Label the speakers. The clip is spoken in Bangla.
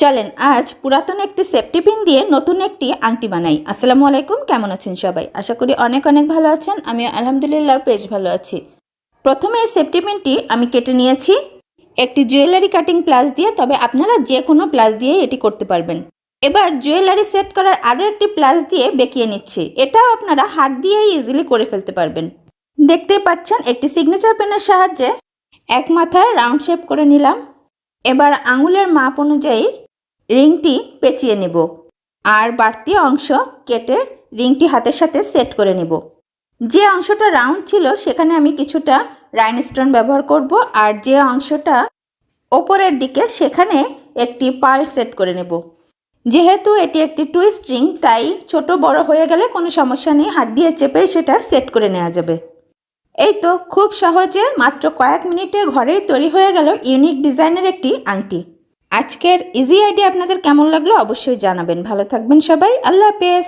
Speaker 1: চলেন আজ পুরাতন একটি সেফটি পিন দিয়ে নতুন একটি আংটি বানাই। আসসালামু আলাইকুম, কেমন আছেন সবাই? আশা করি অনেক অনেক ভালো আছেন। আমি আলহামদুলিল্লাহ বেশ ভালো আছি। প্রথমে এই সেফটি পিনটি আমি কেটে নিয়েছি একটি জুয়েলারি কাটিং প্লাস দিয়ে, তবে আপনারা যে কোনো প্লাস দিয়ে এটি করতে পারবেন। এবার জুয়েলারি সেট করার আরও একটি প্লাস দিয়ে বেঁকিয়ে নিচ্ছি। এটাও আপনারা হাত দিয়েই ইজিলি করে ফেলতে পারবেন। দেখতেই পাচ্ছেন একটি সিগনেচার পেনের সাহায্যে এক মাথায় রাউন্ড শেপ করে নিলাম। এবার আঙুলের মাপ অনুযায়ী রিংটি পেঁচিয়ে নেব আর বাড়তি অংশ কেটে রিংটি হাতের সাথে সেট করে নেব। যে অংশটা রাউন্ড ছিল সেখানে আমি কিছুটা রাইনস্টোন ব্যবহার করব, আর যে অংশটা ওপরের দিকে সেখানে একটি পার্ল সেট করে নেব। যেহেতু এটি একটি টুইস্ট রিং, তাই ছোট বড় হয়ে গেলে কোনো সমস্যা নেই, হাত দিয়ে চেপে সেটা সেট করে নেওয়া যাবে। এই তো খুব সহজে মাত্র কয়েক মিনিটে ঘরেই তৈরি হয়ে গেল ইউনিক ডিজাইনের একটি আংটি। আজকের ইজি আইডিয়া আপনাদের কেমন লাগলো অবশ্যই জানাবেন। ভালো থাকবেন সবাই, আল্লাহ হাফেজ।